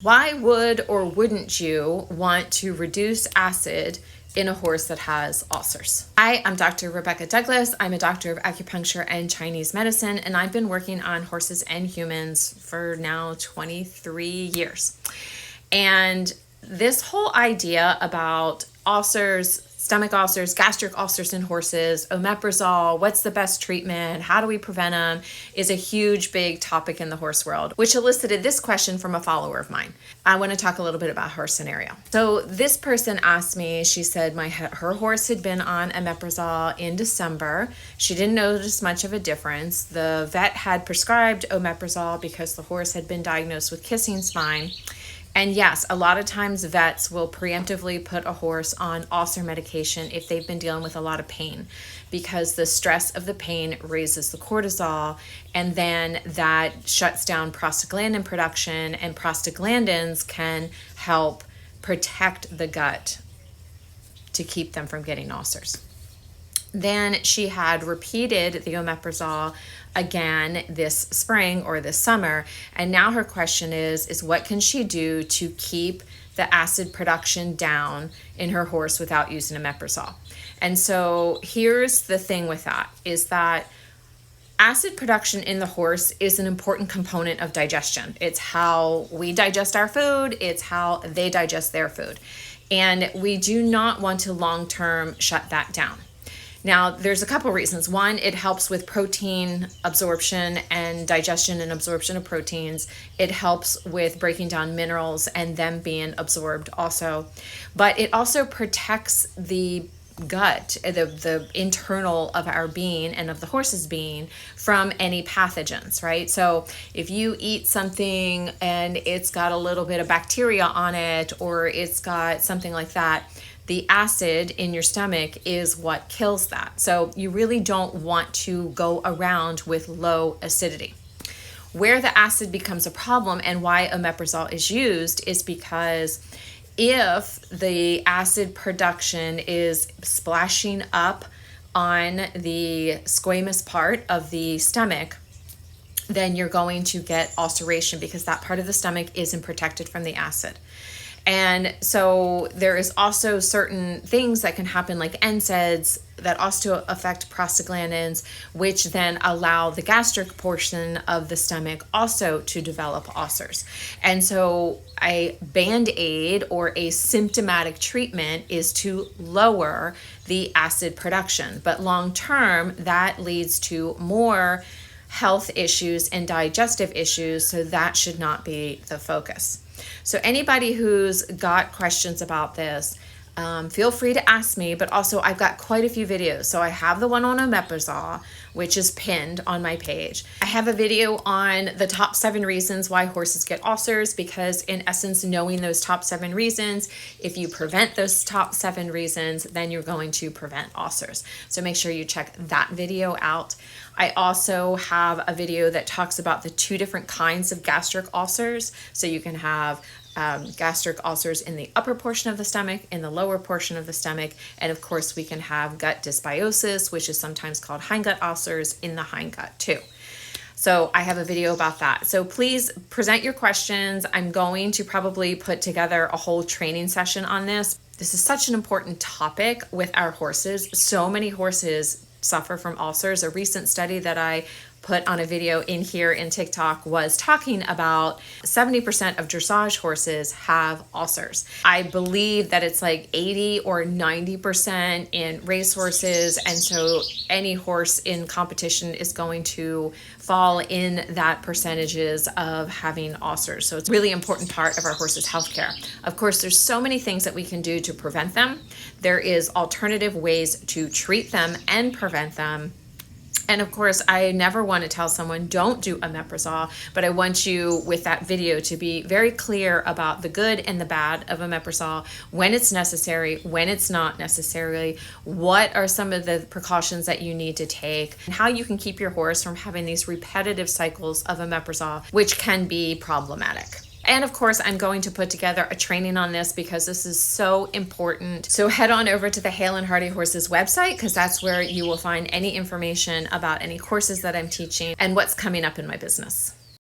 Why would or wouldn't you want to reduce acid in a horse that has ulcers? Hi, I'm Dr. Rebecca Douglas. I'm a doctor of acupuncture and Chinese medicine, and I've been working on horses and humans for now 23 years. And this whole idea about ulcers, stomach ulcers, gastric ulcers in horses, omeprazole, what's the best treatment, how do we prevent them, is a huge, big topic in the horse world, which elicited this question from a follower of mine. I want to talk a little bit about her scenario. So this person asked me, she said her horse had been on omeprazole in December. She didn't notice much of a difference. The vet had prescribed omeprazole because the horse had been diagnosed with kissing spine. And yes, a lot of times vets will preemptively put a horse on ulcer medication if they've been dealing with a lot of pain, because the stress of the pain raises the cortisol, and then that shuts down prostaglandin production, and prostaglandins can help protect the gut to keep them from getting ulcers. Then she had repeated the omeprazole again this spring or this summer, and now her question is what can she do to keep the acid production down in her horse without using omeprazole? And so here's the thing with that, is that acid production in the horse is an important component of digestion. It's how we digest our food, it's how they digest their food, and we do not want to long-term shut that down. Now, there's a couple reasons. One, it helps with protein absorption and digestion and absorption of proteins. It helps with breaking down minerals and them being absorbed also. But it also protects the gut, the internal of our being and of the horse's being, from any pathogens, right? So if you eat something and it's got a little bit of bacteria on it, or it's got something like that, the acid in your stomach is what kills that. So you really don't want to go around with low acidity. Where the acid becomes a problem and why omeprazole is used is because if the acid production is splashing up on the squamous part of the stomach, then you're going to get ulceration because that part of the stomach isn't protected from the acid. And so there is also certain things that can happen, like NSAIDs, that also affect prostaglandins, which then allow the gastric portion of the stomach also to develop ulcers. And so a Band-Aid or a symptomatic treatment is to lower the acid production. But long term, that leads to more health issues and digestive issues, so that should not be the focus. So anybody who's got questions about this, feel free to ask me, but also I've got quite a few videos. So I have the one on omeprazole, which is pinned on my page. I have a video on the top 7 reasons why horses get ulcers, because in essence, knowing those top 7 reasons, if you prevent those top 7 reasons, then you're going to prevent ulcers. So make sure you check that video out. I also have a video that talks about the 2 different kinds of gastric ulcers. So you can have gastric ulcers in the upper portion of the stomach, in the lower portion of the stomach, and of course we can have gut dysbiosis, which is sometimes called hindgut ulcers, in the hindgut too. So I have a video about that. So please present your questions. I'm going to probably put together a whole training session on this. This is such an important topic with our horses. So many horses suffer from ulcers. A recent study that I put on a video in here in TikTok was talking about 70% of dressage horses have ulcers. I believe that it's like 80 or 90% in race horses, and so any horse in competition is going to fall in that percentages of having ulcers. So it's a really important part of our horses' healthcare. Of course, there's so many things that we can do to prevent them. There is alternative ways to treat them and prevent them. And of course, I never want to tell someone don't do omeprazole, but I want you with that video to be very clear about the good and the bad of omeprazole, when it's necessary, when it's not necessary, what are some of the precautions that you need to take, and how you can keep your horse from having these repetitive cycles of omeprazole, which can be problematic. And of course, I'm going to put together a training on this because this is so important. So head on over to the Hale and Hardy Horses website, because that's where you will find any information about any courses that I'm teaching and what's coming up in my business.